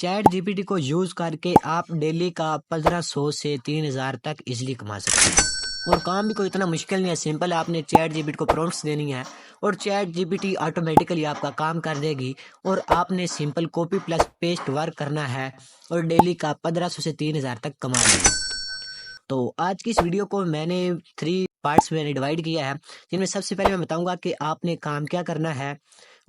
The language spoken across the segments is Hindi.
चैट जीपीटी को यूज़ करके आप डेली का 1500 से 3000 तक इजीली कमा सकते हैं। और काम भी कोई इतना मुश्किल नहीं है, सिंपल आपने चैट जीपीटी को प्रॉम्प्ट्स देनी है और चैट जीपीटी ऑटोमेटिकली आपका काम कर देगी और आपने simple copy plus paste work करना है और डेली का 1500 से 3000 तक कमा लेंगे। तो आज की इस वीडियो को मैंने 3 पार्ट्स में डिवाइड किया है, जिनमें सबसे पहले मैं बताऊंगा कि आपने काम क्या करना है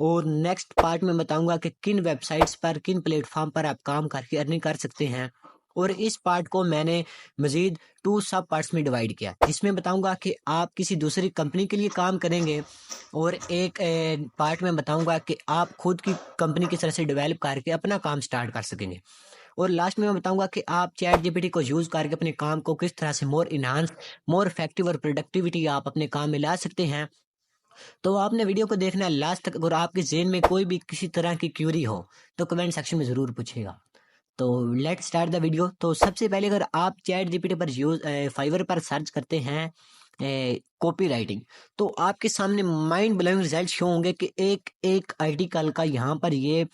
और नेक्स्ट पार्ट में बताऊंगा कि किन वेबसाइट्स पर किन प्लेटफॉर्म पर आप काम करके अर्निंग कर सकते हैं। और इस पार्ट को मैंने मजीद 2 सब पार्ट्स में डिवाइड किया, जिसमें बताऊंगा कि आप किसी दूसरी कंपनी के लिए काम करेंगे और एक पार्ट में बताऊंगा कि आप खुद की कंपनी की तरह से डेवलप करके अपना काम स्टार्ट कर सकेंगे। और लास्ट में मैं बताऊंगा कि आप चैट जीपीटी को यूज़ करके अपने काम को किस तरह से मोर इन्हांस, मोर इफेक्टिव और प्रोडक्टिविटी आप अपने काम में ला सकते हैं। तो आपने वीडियो को देखना है लास्ट तक। अगर आपके ज़हन में कोई भी किसी तरह की क्यूरी हो तो कमेंट सेक्शन में ज़रूर पूछेगा। तो लेट्स स्टार्ट द वीडियो। तो सबसे पहले अगर आप चैट जीपीटी पर फाइवर पर सर्च करते हैं कॉपी राइटिंग, तो आपके सामने माइंड ब्लोइंग रिजल्ट शो होंगे कि एक एक आर्टिकल का यहाँ पर ये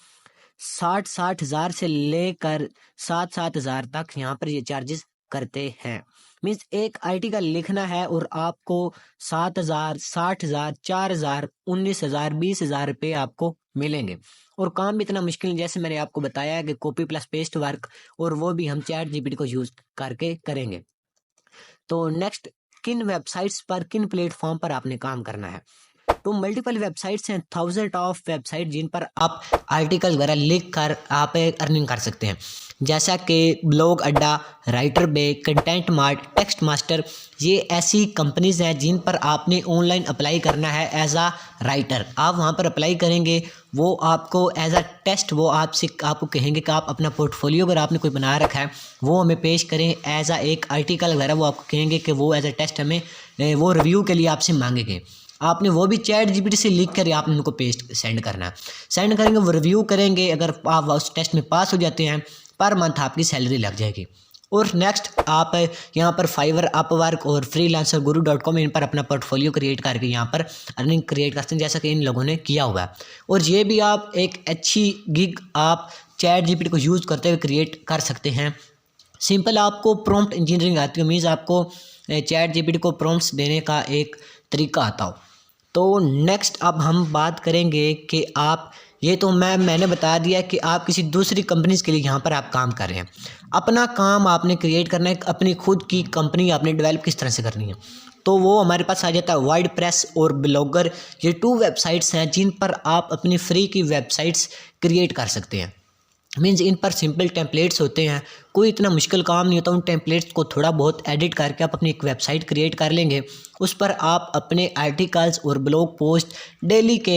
60 हज़ार से लेकर 7 हज़ार तक यहाँ पर ये चार्जेस करते हैं। मीन्स एक आर्टिकल लिखना है और आपको 7 हज़ार, 60 हज़ार, 4 हज़ार, 19 हज़ार, 20 हज़ार रुपये आपको मिलेंगे। और काम भी इतना मुश्किल नहीं, जैसे मैंने आपको बताया है कि कॉपी प्लस पेस्ट वर्क, और वो भी हम चैट जीपीटी को यूज करके करेंगे। तो नेक्स्ट, किन वेबसाइट्स पर किन प्लेटफॉर्म पर आपने काम करना है। तो मल्टीपल वेबसाइट्स हैं, 1000 ऑफ वेबसाइट जिन पर आप आर्टिकल वगैरह लिख कर आप अर्निंग कर सकते हैं, जैसा कि ब्लॉग अड्डा, राइटर बे, कंटेंट मार्ट, टेक्स्ट मास्टर। ये ऐसी कंपनीज हैं जिन पर आपने ऑनलाइन अप्लाई करना है एज आ राइटर। आप वहाँ पर अप्लाई करेंगे, वो आपको एज अ टेस्ट वो आपको कहेंगे कि आप अपना पोर्टफोलियो अगर आपने कोई बना रखा है वो हमें पेश करें एज अ एक आर्टिकल वगैरह। वो आपको कहेंगे कि वो एज अ टेस्ट हमें वो रिव्यू के लिए आपसे मांगेंगे। आपने वो भी चैट जीपीटी से लिख कर आपने उनको पेस्ट सेंड करना है। सेंड करेंगे, वो रिव्यू करेंगे। अगर आप उस टेस्ट में पास हो जाते हैं, पर मंथ आपकी सैलरी लग जाएगी। और नेक्स्ट, आप यहाँ पर फाइवर, अपवर्क और फ्रीलांसर guru.com इन पर अपना पोर्टफोलियो क्रिएट करके यहाँ पर अर्निंग क्रिएट करते हैं, जैसा कि इन लोगों ने किया हुआ है। और ये भी आप एक अच्छी गिग आप चैट जीपीटी को यूज़ करते हुए क्रिएट कर सकते हैं। सिंपल आपको प्रॉम्प्ट इंजीनियरिंग आती हो, मीन्स आपको चैट जीपीटी को प्रॉम्प्ट्स देने का एक तरीका आता हो। तो नेक्स्ट अब हम बात करेंगे कि आप, ये तो मैंने बता दिया कि आप किसी दूसरी कंपनीज के लिए यहाँ पर आप काम कर रहे हैं। अपना काम आपने क्रिएट करना है, अपनी खुद की कंपनी आपने डेवलप किस तरह से करनी है। तो वो हमारे पास आ जाता है वर्डप्रेस और ब्लॉगर। ये 2 वेबसाइट्स हैं जिन पर आप अपनी फ्री की वेबसाइट्स क्रिएट कर सकते हैं। मीन्स इन पर सिंपल टेम्पलेट्स होते हैं, कोई इतना मुश्किल काम नहीं होता। उन टेम्पलेट्स को थोड़ा बहुत एडिट करके आप अपनी एक वेबसाइट क्रिएट कर लेंगे। उस पर आप अपने आर्टिकल्स और ब्लॉग पोस्ट डेली के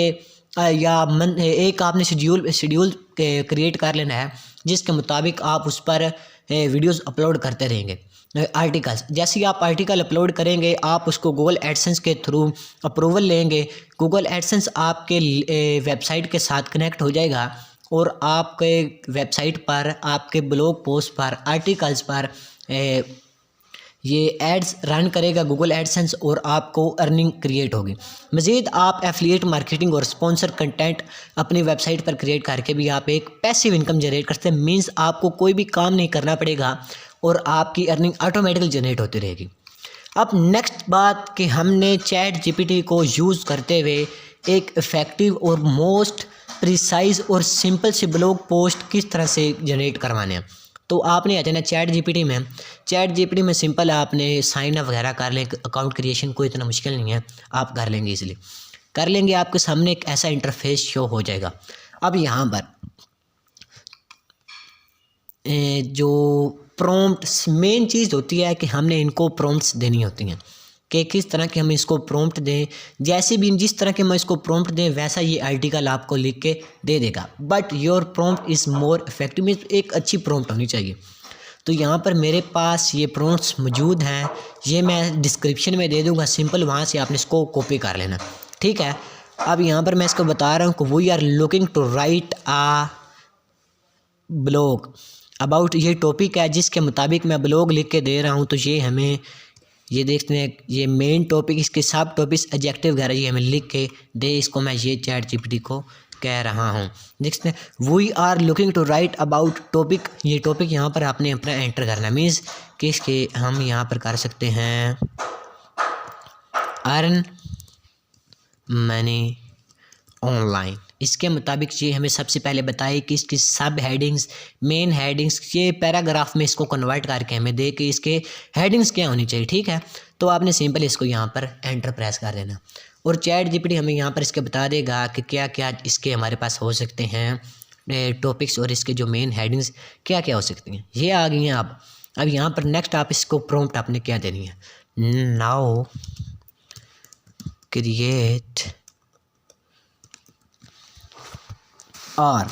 एक आपने शेड्यूल क्रिएट कर लेना है, जिसके मुताबिक आप उस पर वीडियोस अपलोड करते रहेंगे। आर्टिकल्स, जैसे ही आप आर्टिकल अपलोड करेंगे, आप उसको गूगल एडसेंस के थ्रू अप्रूवल लेंगे। गूगल एडसेंस आपके वेबसाइट के साथ कनेक्ट हो जाएगा और आपके वेबसाइट पर, आपके ब्लॉग पोस्ट पर, आर्टिकल्स पर ये एड्स रन करेगा गूगल एडसेंस और आपको अर्निंग क्रिएट होगी। मज़ीद आप एफिलिएट मार्केटिंग और स्पॉन्सर कंटेंट अपनी वेबसाइट पर क्रिएट करके भी आप एक पैसिव इनकम जनरेट करते हैं। मीन्स आपको कोई भी काम नहीं करना पड़ेगा और आपकी अर्निंग ऑटोमेटिकली जनरेट होती रहेगी। अब नेक्स्ट बात कि हमने चैट जीपीटी को यूज़ करते हुए एक इफ़ेक्टिव और मोस्ट प्रिसाइज और सिंपल से ब्लॉग पोस्ट किस तरह से जनरेट करवाने हैं। तो आपने आ जाना चैट जीपीटी में। चैट जीपीटी में सिंपल आपने साइन अप वगैरह कर लें, अकाउंट क्रिएशन कोई इतना मुश्किल नहीं है, आप कर लेंगे, इसलिए कर लेंगे। आपके सामने एक ऐसा इंटरफेस शो हो जाएगा। अब यहाँ पर जो प्रॉम्प्ट्स, मेन चीज़ होती है कि हमने इनको प्रॉम्प्ट्स देनी होती हैं कि किस तरह के हम इसको प्रॉम्प्ट दें। जैसे भी जिस तरह के हम इसको प्रॉम्प्ट दें वैसा ये आर्टिकल आपको लिख के दे देगा। But your prompt is more effective, means एक अच्छी प्रॉम्प्ट होनी चाहिए। तो यहाँ पर मेरे पास ये प्रॉम्प्ट्स मौजूद हैं, ये मैं डिस्क्रिप्शन में दे दूँगा। सिंपल वहाँ से आपने इसको कॉपी कर लेना, ठीक है। अब यहाँ पर मैं इसको बता रहा हूँ कि we are looking to write a blog about, ये टॉपिक है जिसके मुताबिक मैं ब्लॉग लिख के दे रहा हूँ। तो ये हमें, ये देखते हैं, ये मेन टॉपिक, इसके सब टॉपिक्स, एडजेक्टिव वगैरह ये हमें लिख के दे। इसको मैं ये चैट जीपीटी को कह रहा हूँ। नेक्स्ट है we are looking to write about topic. ये टॉपिक यहाँ पर आपने अपना एंटर करना मीन्स कि इसके हम यहाँ पर कर सकते हैं अर्न मनी ऑनलाइन। इसके मुताबिक ये हमें सबसे पहले बताए कि इसकी सब हेडिंग्स, मेन हेडिंग्स, ये पैराग्राफ में इसको कन्वर्ट करके हमें दे कि इसके हेडिंग्स क्या होनी चाहिए। ठीक है, तो आपने सिंपल इसको यहाँ पर एंटर प्रेस कर देना और चैट जीपीटी हमें यहाँ पर इसके बता देगा कि क्या क्या इसके हमारे पास हो सकते हैं टॉपिक्स और इसके जो मेन हेडिंग्स क्या क्या हो सकती हैं। ये आ गई हैं। अब यहाँ पर नेक्स्ट आप इसको प्रॉम्प्ट आपने क्या देनी है, now create or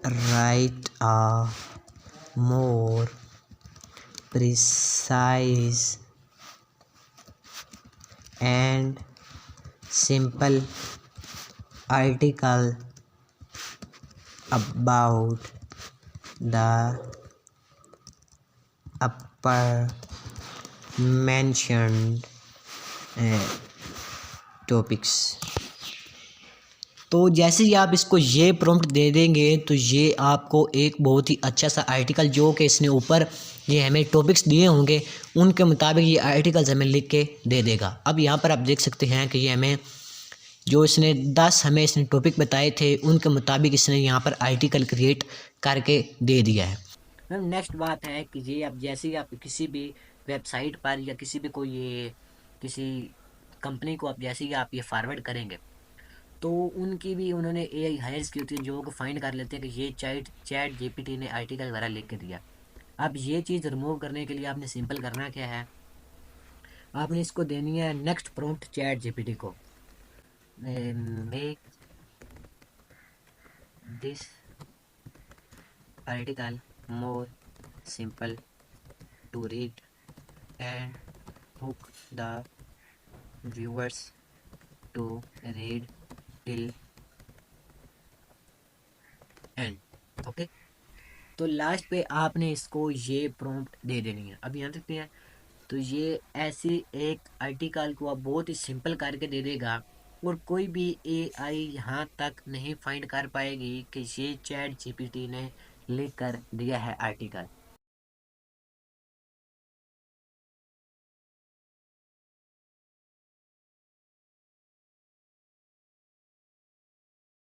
write a more precise and simple article about the upper mentioned topics. तो जैसे ही आप इसको ये प्रॉम्प्ट दे देंगे तो ये आपको एक बहुत ही अच्छा सा आर्टिकल, जो कि इसने ऊपर ये हमें टॉपिक्स दिए होंगे उनके मुताबिक ये आर्टिकल्स हमें लिख के दे देगा। अब यहाँ पर आप देख सकते हैं कि ये हमें जो इसने 10 हमें इसने टॉपिक बताए थे उनके मुताबिक इसने यहाँ पर आर्टिकल क्रिएट करके दे दिया है। मैम नेक्स्ट बात है कि ये आप जैसे ही आप किसी भी वेबसाइट पर या किसी भी कोई ये किसी कंपनी को आप जैसे ही आप ये फॉरवर्ड करेंगे तो उनकी भी उन्होंने एआई हायर्स की होती है जो को फाइंड कर लेते हैं कि ये चैट जीपीटी ने आर्टिकल वगैरह लिख के दिया। अब ये चीज़ रिमूव करने के लिए आपने सिंपल करना क्या है, आपने इसको देनी है नेक्स्ट प्रॉम्प्ट चैट जीपीटी को, make this article more simple to read and hook the viewers to read till end। Okay, तो लास्ट पे आपने इसको ये प्रॉम्प्ट दे देनी है। अब यहाँ देखते हैं तो ये ऐसी एक आर्टिकल को आप बहुत ही सिंपल करके दे देगा और कोई भी एआई यहाँ तक नहीं फाइंड कर पाएगी कि ये चैट जीपीटी ने लिख कर दिया है आर्टिकल।